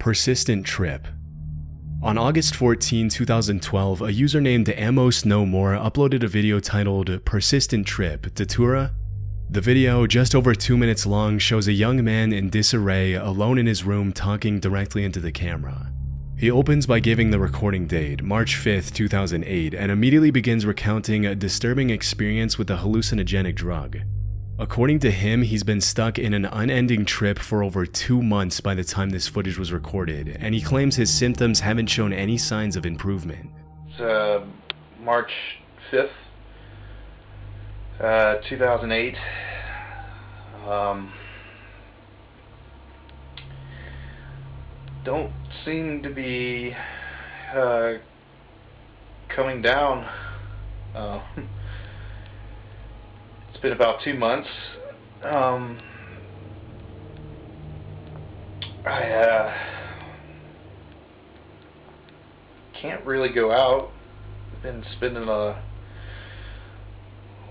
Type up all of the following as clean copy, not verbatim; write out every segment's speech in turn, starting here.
Persistent trip. On August 14, 2012, a user named Amos No More uploaded a video titled Persistent Trip, Datura. The video, just over 2 minutes long, shows a young man in disarray alone in his room talking directly into the camera. He opens by giving the recording date, March 5, 2008, and immediately begins recounting a disturbing experience with a hallucinogenic drug. According to him, he's been stuck in an unending trip for over 2 months by the time this footage was recorded, and he claims his symptoms haven't shown any signs of improvement. It's March 5th, 2008. Don't seem to be coming down. It's been about 2 months. I can't really go out. I've been spending a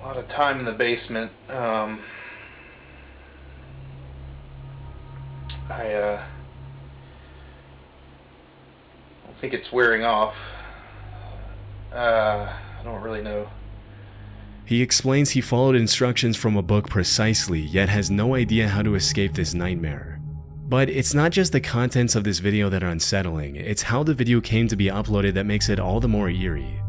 lot of time in the basement. I don't think it's wearing off. I don't really know. He explains he followed instructions from a book precisely, yet has no idea how to escape this nightmare. But it's not just the contents of this video that are unsettling, it's how the video came to be uploaded that makes it all the more eerie.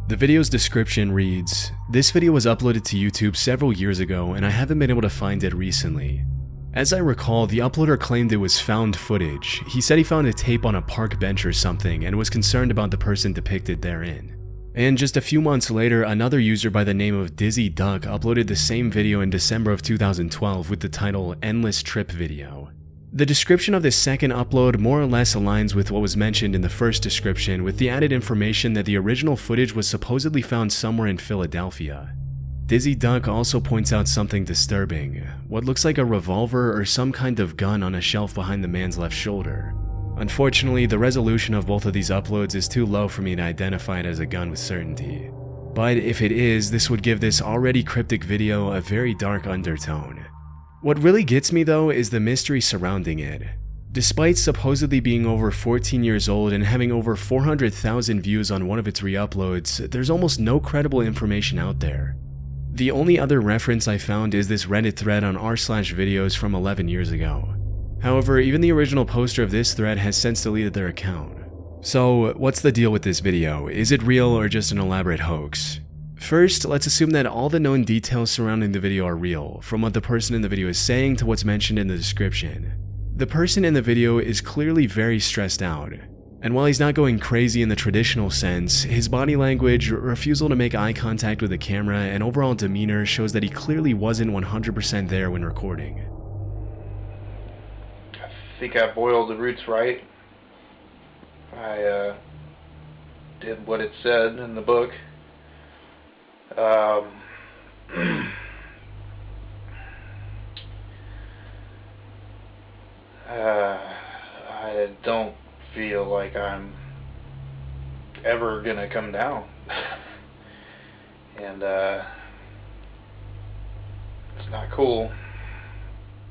The video's description reads, "This video was uploaded to YouTube several years ago and I haven't been able to find it recently. As I recall, the uploader claimed it was found footage. He said he found a tape on a park bench or something and was concerned about the person depicted therein." And just a few months later, another user by the name of Dizzy Duck uploaded the same video in December of 2012 with the title Endless Trip Video. The description of this second upload more or less aligns with what was mentioned in the first description, with the added information that the original footage was supposedly found somewhere in Philadelphia. Dizzy Duck also points out something disturbing, what looks like a revolver or some kind of gun on a shelf behind the man's left shoulder. Unfortunately, the resolution of both of these uploads is too low for me to identify it as a gun with certainty. But if it is, this would give this already cryptic video a very dark undertone. What really gets me though is the mystery surrounding it. Despite supposedly being over 14 years old and having over 400,000 views on one of its re-uploads, there's almost no credible information out there. The only other reference I found is this Reddit thread on r/videos from 11 years ago. However, even the original poster of this thread has since deleted their account. So, what's the deal with this video? Is it real or just an elaborate hoax? First, let's assume that all the known details surrounding the video are real, from what the person in the video is saying to what's mentioned in the description. The person in the video is clearly very stressed out, and while he's not going crazy in the traditional sense, his body language, refusal to make eye contact with the camera, and overall demeanor shows that he clearly wasn't 100% there when recording. I think I boiled the roots right. I did what it said in the book. I don't feel like I'm ever gonna come down. And it's not cool.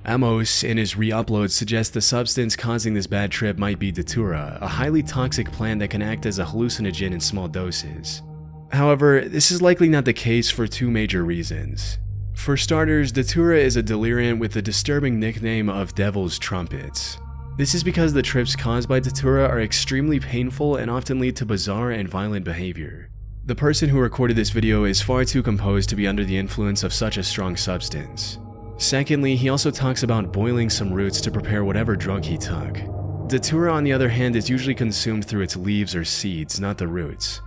Amos, in his re-upload, suggests the substance causing this bad trip might be Datura, a highly toxic plant that can act as a hallucinogen in small doses. However, this is likely not the case for two major reasons. For starters, Datura is a deliriant with the disturbing nickname of Devil's Trumpets. This is because the trips caused by Datura are extremely painful and often lead to bizarre and violent behavior. The person who recorded this video is far too composed to be under the influence of such a strong substance. Secondly, he also talks about boiling some roots to prepare whatever drug he took. Datura, on the other hand, is usually consumed through its leaves or seeds, not the roots.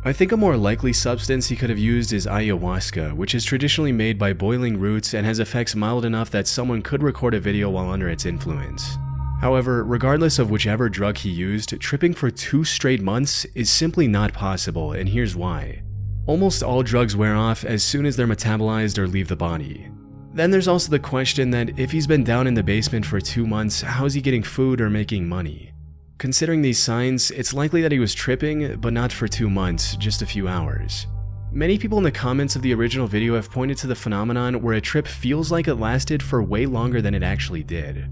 I think a more likely substance he could have used is ayahuasca, which is traditionally made by boiling roots and has effects mild enough that someone could record a video while under its influence. However, regardless of whichever drug he used, tripping for 2 straight months is simply not possible, and here's why. Almost all drugs wear off as soon as they're metabolized or leave the body. Then there's also the question that if he's been down in the basement for 2 months, how is he getting food or making money? Considering these signs, it's likely that he was tripping, but not for 2 months, just a few hours. Many people in the comments of the original video have pointed to the phenomenon where a trip feels like it lasted for way longer than it actually did.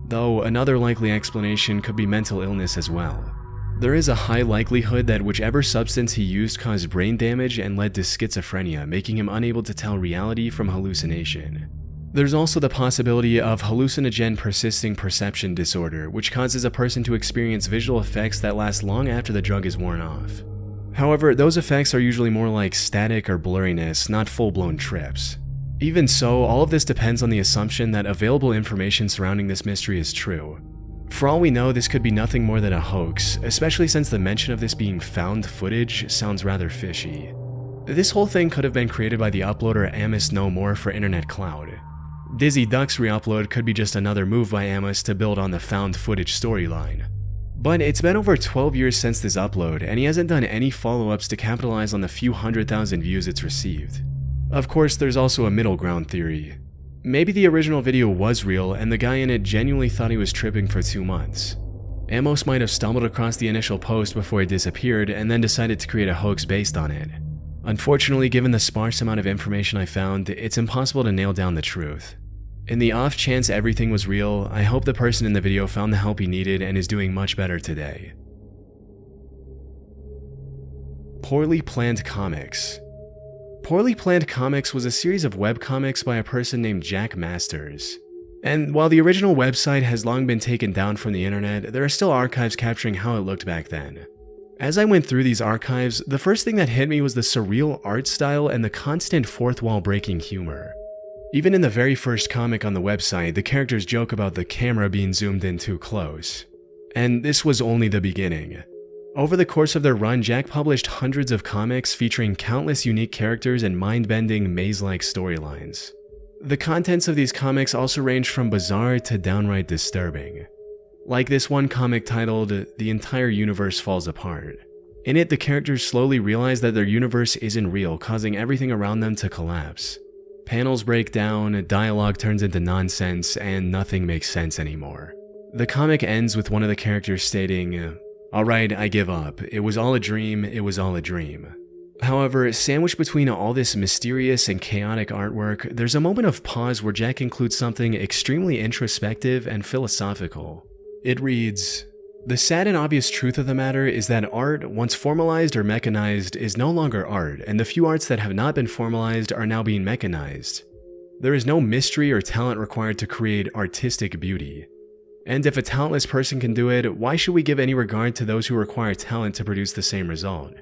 though another likely explanation could be mental illness as well. There is a high likelihood that whichever substance he used caused brain damage and led to schizophrenia, making him unable to tell reality from hallucination. There's also the possibility of hallucinogen persisting perception disorder, which causes a person to experience visual effects that last long after the drug is worn off. However, those effects are usually more like static or blurriness, not full-blown trips. Even so, all of this depends on the assumption that available information surrounding this mystery is true. For all we know, this could be nothing more than a hoax, especially since the mention of this being found footage sounds rather fishy. This whole thing could have been created by the uploader Amos No More for Internet Cloud. Dizzy Duck's re-upload could be just another move by Amos to build on the found footage storyline. But it's been over 12 years since this upload, and he hasn't done any follow-ups to capitalize on the few 100,000 views it's received. Of course, there's also a middle ground theory. Maybe the original video was real and the guy in it genuinely thought he was tripping for 2 months. Amos might have stumbled across the initial post before it disappeared and then decided to create a hoax based on it. Unfortunately, given the sparse amount of information I found, it's impossible to nail down the truth. In the off chance everything was real, I hope the person in the video found the help he needed and is doing much better today. Poorly Planned Comics. Poorly Planned Comics was a series of webcomics by a person named Jack Masters. And while the original website has long been taken down from the internet, there are still archives capturing how it looked back then. As I went through these archives, the first thing that hit me was the surreal art style and the constant fourth wall breaking humor. Even in the very first comic on the website, the characters joke about the camera being zoomed in too close. And this was only the beginning. Over the course of their run, Jack published hundreds of comics featuring countless unique characters and mind-bending, maze-like storylines. The contents of these comics also ranged from bizarre to downright disturbing. Like this one comic titled, "The Entire Universe Falls Apart." In it, the characters slowly realize that their universe isn't real, causing everything around them to collapse. Panels break down, dialogue turns into nonsense, and nothing makes sense anymore. The comic ends with one of the characters stating, "Alright, I give up. It was all a dream, it was all a dream." However, sandwiched between all this mysterious and chaotic artwork, there's a moment of pause where Jack includes something extremely introspective and philosophical. It reads, "The sad and obvious truth of the matter is that art, once formalized or mechanized, is no longer art, and the few arts that have not been formalized are now being mechanized. There is no mystery or talent required to create artistic beauty. And if a talentless person can do it, why should we give any regard to those who require talent to produce the same result?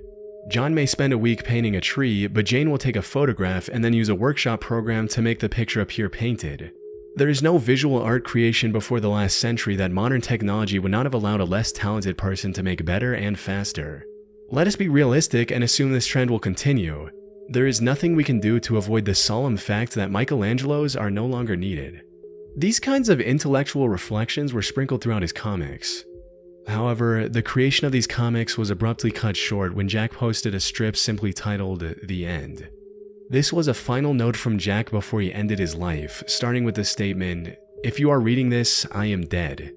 John may spend a week painting a tree, but Jane will take a photograph and then use a workshop program to make the picture appear painted. There is no visual art creation before the last century that modern technology would not have allowed a less talented person to make better and faster. Let us be realistic and assume this trend will continue. There is nothing we can do to avoid the solemn fact that Michelangelos are no longer needed." These kinds of intellectual reflections were sprinkled throughout his comics. However, the creation of these comics was abruptly cut short when Jack posted a strip simply titled, "The End." This was a final note from Jack before he ended his life, starting with the statement, "If you are reading this, I am dead."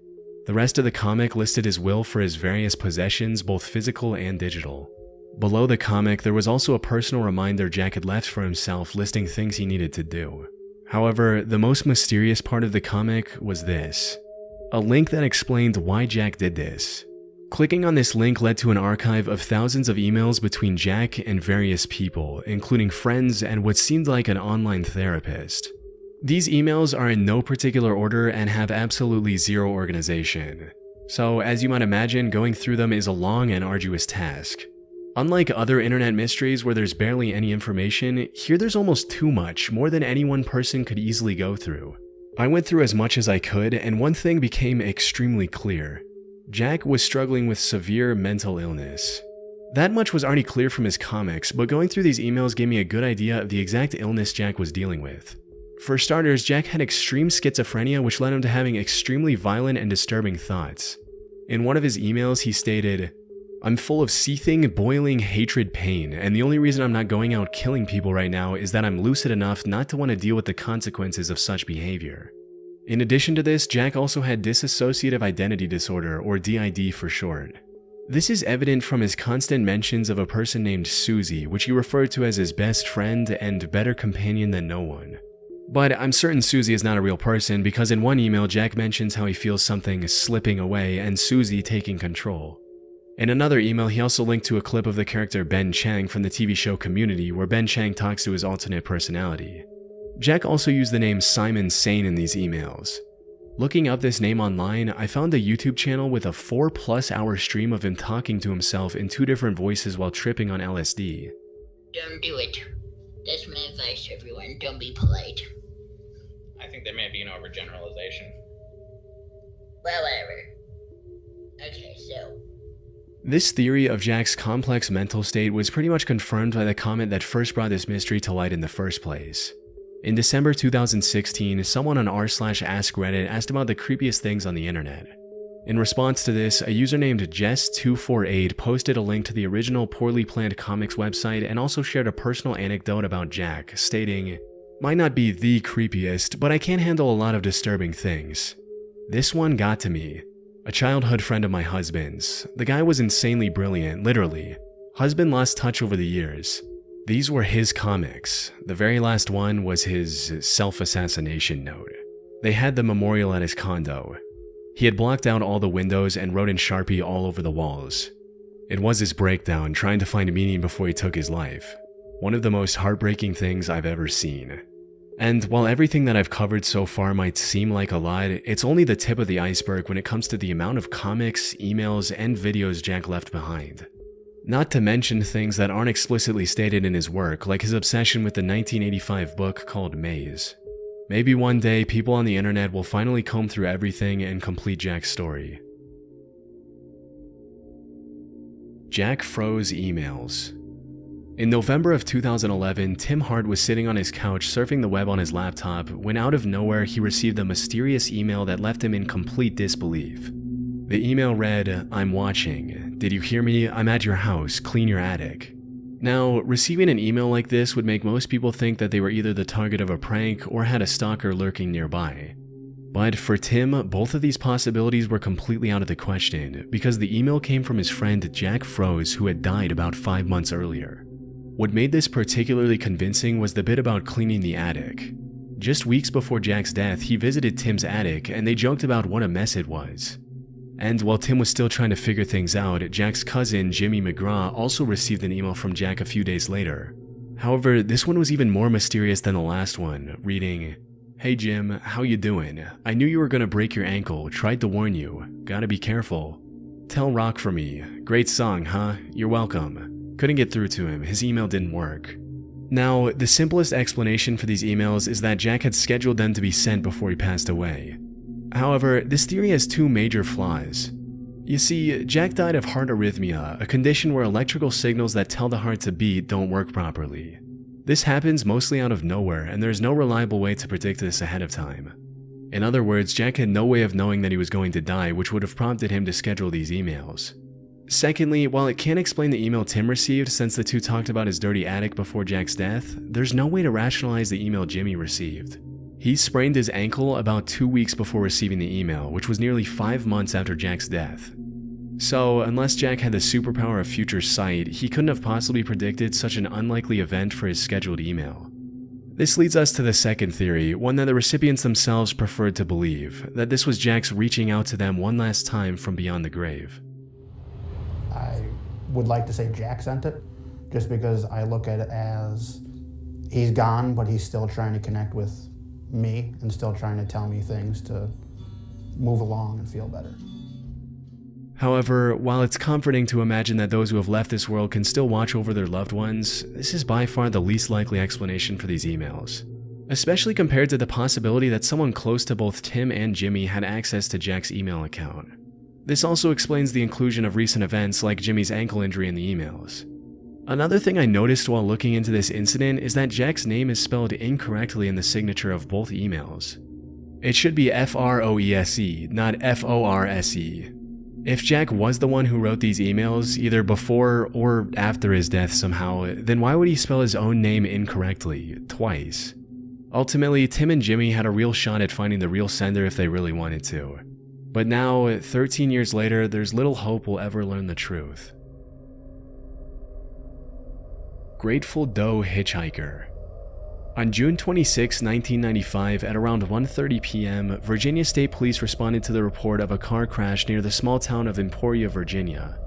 The rest of the comic listed his will for his various possessions, both physical and digital. Below the comic, there was also a personal reminder Jack had left for himself listing things he needed to do. However, the most mysterious part of the comic was this: a link that explained why Jack did this. Clicking on this link led to an archive of thousands of emails between Jack and various people, including friends and what seemed like an online therapist. These emails are in no particular order and have absolutely zero organization. So, as you might imagine, going through them is a long and arduous task. Unlike other internet mysteries where there's barely any information, here there's almost too much, more than any one person could easily go through. I went through as much as I could, and one thing became extremely clear. Jack was struggling with severe mental illness. That much was already clear from his comics, but going through these emails gave me a good idea of the exact illness Jack was dealing with. For starters, Jack had extreme schizophrenia, which led him to having extremely violent and disturbing thoughts. In one of his emails, he stated, "I'm full of seething, boiling hatred pain, and the only reason I'm not going out killing people right now is that I'm lucid enough not to want to deal with the consequences of such behavior." In addition to this, Jack also had dissociative identity disorder, or DID for short. This is evident from his constant mentions of a person named Susie, which he referred to as his best friend and better companion than no one. But I'm certain Susie is not a real person because in one email, Jack mentions how he feels something slipping away and Susie taking control. In another email, he also linked to a clip of the character Ben Chang from the TV show Community, where Ben Chang talks to his alternate personality. Jack also used the name Simon Sane in these emails. Looking up this name online, I found a YouTube channel with a 4+ hour stream of him talking to himself in 2 different voices while tripping on LSD. Don't do it. That's my advice to everyone. Don't be polite. I think there may be an overgeneralization. Well, whatever. Okay, so... This theory of Jack's complex mental state was pretty much confirmed by the comment that first brought this mystery to light in the first place. In December 2016, someone on r/AskReddit asked about the creepiest things on the internet. In response to this, a user named Jess248 posted a link to the original Poorly Planned Comics website and also shared a personal anecdote about Jack, stating, "Might not be the creepiest, but I can't handle a lot of disturbing things. This one got to me. A childhood friend of my husband's. The guy was insanely brilliant, literally. Husband lost touch over the years. These were his comics. The very last one was his self-assassination note. They had the memorial at his condo. He had blocked out all the windows and wrote in Sharpie all over the walls. It was his breakdown, trying to find meaning before he took his life. One of the most heartbreaking things I've ever seen. And while everything that I've covered so far might seem like a lot, it's only the tip of the iceberg when it comes to the amount of comics, emails, and videos Jack left behind. Not to mention things that aren't explicitly stated in his work, like his obsession with the 1985 book called Maze. Maybe one day, people on the internet will finally comb through everything and complete Jack's story. Jack froze emails. In November of 2011, Tim Hart was sitting on his couch surfing the web on his laptop when out of nowhere he received a mysterious email that left him in complete disbelief. The email read, "I'm watching. Did you hear me? I'm at your house. Clean your attic." Now, receiving an email like this would make most people think that they were either the target of a prank or had a stalker lurking nearby. But for Tim, both of these possibilities were completely out of the question because the email came from his friend Jack Froze, who had died about 5 months earlier. What made this particularly convincing was the bit about cleaning the attic. Just weeks before Jack's death, he visited Tim's attic and they joked about what a mess it was. And while Tim was still trying to figure things out, Jack's cousin, Jimmy McGraw, also received an email from Jack a few days later. However, this one was even more mysterious than the last one, reading, "Hey Jim, how you doing? I knew you were gonna break your ankle, tried to warn you. Gotta be careful. Tell Rock for me. Great song, huh? You're welcome." Couldn't get through to him, his email didn't work. Now, the simplest explanation for these emails is that Jack had scheduled them to be sent before he passed away. However, this theory has 2 major flaws. You see, Jack died of heart arrhythmia, a condition where electrical signals that tell the heart to beat don't work properly. This happens mostly out of nowhere, and there's no reliable way to predict this ahead of time. In other words, Jack had no way of knowing that he was going to die, which would have prompted him to schedule these emails. Secondly, while it can't explain the email Tim received since the two talked about his dirty attic before Jack's death, there's no way to rationalize the email Jimmy received. He sprained his ankle about 2 weeks before receiving the email, which was nearly 5 months after Jack's death. So, unless Jack had the superpower of future sight, he couldn't have possibly predicted such an unlikely event for his scheduled email. This leads us to the second theory, one that the recipients themselves preferred to believe, that this was Jack's reaching out to them one last time from beyond the grave. I would like to say Jack sent it, just because I look at it as he's gone, but he's still trying to connect with me and still trying to tell me things to move along and feel better. However, while it's comforting to imagine that those who have left this world can still watch over their loved ones, this is by far the least likely explanation for these emails. Especially compared to the possibility that someone close to both Tim and Jimmy had access to Jack's email account. This also explains the inclusion of recent events like Jimmy's ankle injury in the emails. Another thing I noticed while looking into this incident is that Jack's name is spelled incorrectly in the signature of both emails. It should be F-R-O-E-S-E, not F-O-R-S-E. If Jack was the one who wrote these emails, either before or after his death somehow, then why would he spell his own name incorrectly, twice? Ultimately, Tim and Jimmy had a real shot at finding the real sender if they really wanted to. But now, 13 years later, there's little hope we'll ever learn the truth. Grateful Doe Hitchhiker. On June 26, 1995, at around 1:30 p.m., Virginia State Police responded to the report of a car crash near the small town of Emporia, Virginia.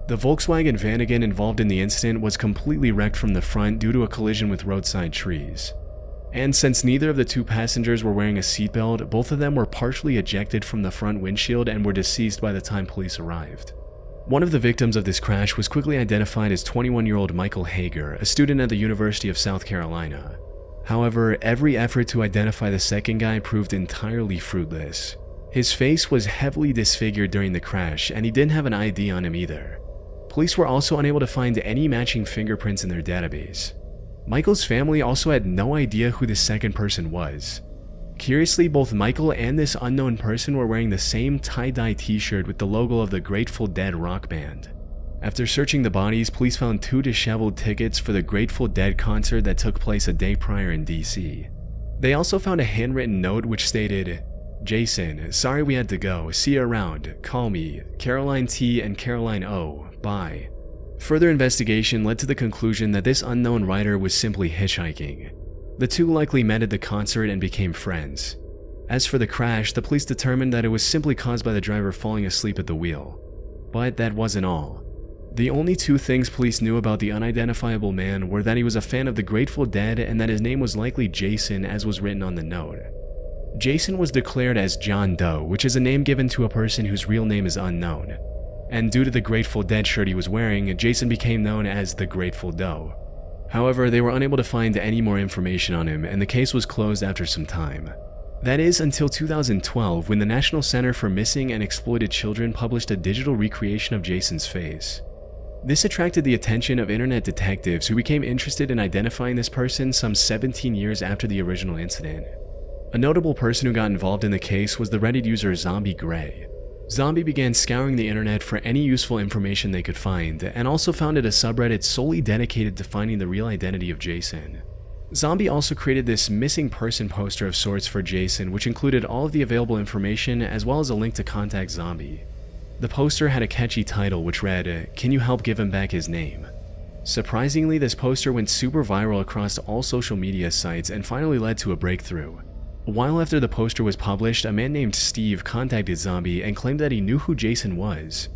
The Volkswagen Vanagon involved in the incident was completely wrecked from the front due to a collision with roadside trees. And since neither of the two passengers were wearing a seatbelt, both of them were partially ejected from the front windshield and were deceased by the time police arrived. One of the victims of this crash was quickly identified as 21-year-old Michael Hager, a student at the University of South Carolina. However, every effort to identify the second guy proved entirely fruitless. His face was heavily disfigured during the crash, and he didn't have an ID on him either. Police were also unable to find any matching fingerprints in their database. Michael's family also had no idea who the second person was. Curiously, both Michael and this unknown person were wearing the same tie-dye t-shirt with the logo of the Grateful Dead rock band. After searching the bodies, police found 2 disheveled tickets for the Grateful Dead concert that took place a day prior in DC. They also found a handwritten note which stated, "Jason, sorry we had to go. See you around. Call me. Caroline T and Caroline O. Bye." Further investigation led to the conclusion that this unknown writer was simply hitchhiking. The two likely met at the concert and became friends. As for the crash, the police determined that it was simply caused by the driver falling asleep at the wheel. But that wasn't all. The only 2 things police knew about the unidentifiable man were that he was a fan of the Grateful Dead and that his name was likely Jason, as was written on the note. Jason was declared as John Doe, which is a name given to a person whose real name is unknown. And due to the Grateful Dead shirt he was wearing, Jason became known as the Grateful Doe. However, they were unable to find any more information on him, and the case was closed after some time. That is, until 2012, when the National Center for Missing and Exploited Children published a digital recreation of Jason's face. This attracted the attention of internet detectives who became interested in identifying this person some 17 years after the original incident. A notable person who got involved in the case was the Reddit user Zombie Gray. Zombie began scouring the internet for any useful information they could find, and also founded a subreddit solely dedicated to finding the real identity of Jason. Zombie also created this missing person poster of sorts for Jason, which included all of the available information as well as a link to contact Zombie. The poster had a catchy title which read, "Can you help give him back his name?" Surprisingly, this poster went super viral across all social media sites and finally led to a breakthrough. A while after the poster was published, a man named Steve contacted Zombie and claimed that he knew who Jason was.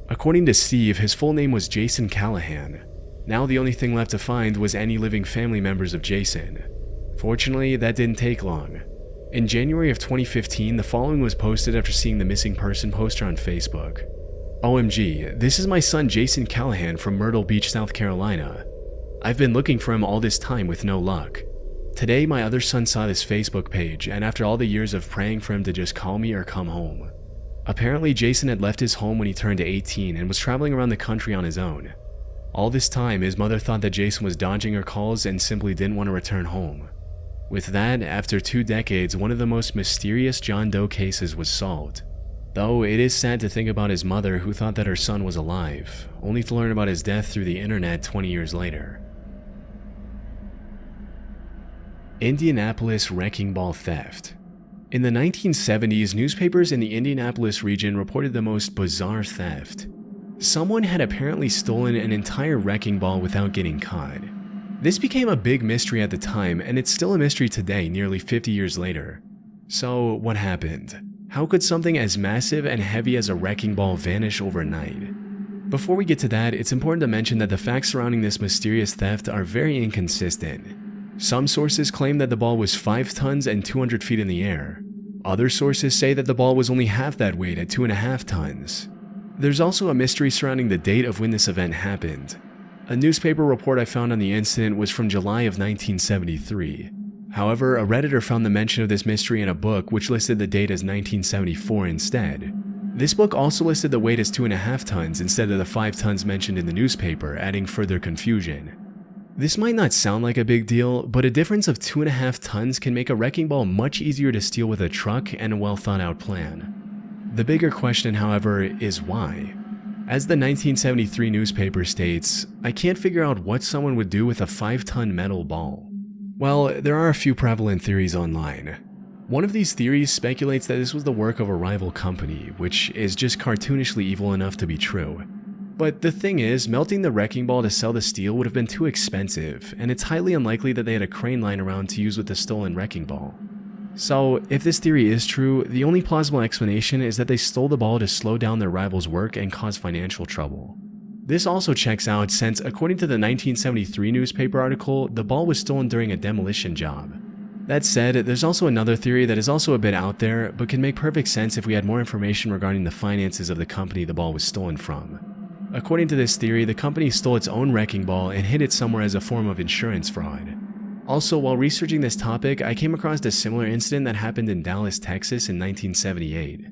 According to Steve, his full name was Jason Callahan. Now the only thing left to find was any living family members of Jason. Fortunately, that didn't take long. In January of 2015, the following was posted after seeing the missing person poster on Facebook. "OMG, this is my son Jason Callahan from Myrtle Beach, South Carolina. I've been looking for him all this time with no luck. Today, my other son saw this Facebook page, and after all the years of praying for him to just call me or come home." Apparently, Jason had left his home when he turned 18 and was traveling around the country on his own. All this time, his mother thought that Jason was dodging her calls and simply didn't want to return home. With that, after 2 decades, one of the most mysterious John Doe cases was solved. Though it is sad to think about his mother who thought that her son was alive, only to learn about his death through the internet 20 years later. Indianapolis Wrecking Ball Theft. In the 1970s, newspapers in the Indianapolis region reported the most bizarre theft. Someone had apparently stolen an entire wrecking ball without getting caught. This became a big mystery at the time, and it's still a mystery today, nearly 50 years later. So, what happened? How could something as massive and heavy as a wrecking ball vanish overnight? Before we get to that, it's important to mention that the facts surrounding this mysterious theft are very inconsistent. Some sources claim that the ball was 5 tons and 200 feet in the air. Other sources say that the ball was only half that weight at 2.5 tons. There's also a mystery surrounding the date of when this event happened. A newspaper report I found on the incident was from July of 1973. However, a Redditor found the mention of this mystery in a book which listed the date as 1974 instead. This book also listed the weight as 2.5 tons instead of the 5 tons mentioned in the newspaper, adding further confusion. This might not sound like a big deal, but a difference of 2.5 tons can make a wrecking ball much easier to steal with a truck and a well thought out plan. The bigger question, however, is why? As the 1973 newspaper states, "I can't figure out what someone would do with a 5-ton metal ball." Well, there are a few prevalent theories online. One of these theories speculates that this was the work of a rival company, which is just cartoonishly evil enough to be true. But the thing is, melting the wrecking ball to sell the steel would have been too expensive, and it's highly unlikely that they had a crane lying around to use with the stolen wrecking ball. So, if this theory is true, the only plausible explanation is that they stole the ball to slow down their rival's work and cause financial trouble. This also checks out since, according to the 1973 newspaper article, the ball was stolen during a demolition job. That said, there's also another theory that is also a bit out there, but can make perfect sense if we had more information regarding the finances of the company the ball was stolen from. According to this theory, the company stole its own wrecking ball and hid it somewhere as a form of insurance fraud. Also, while researching this topic, I came across a similar incident that happened in Dallas, Texas in 1978.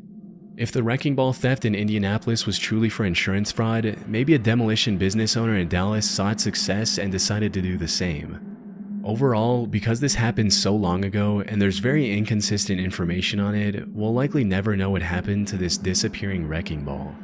If the wrecking ball theft in Indianapolis was truly for insurance fraud, maybe a demolition business owner in Dallas saw its success and decided to do the same. Overall, because this happened so long ago and there's very inconsistent information on it, we'll likely never know what happened to this disappearing wrecking ball.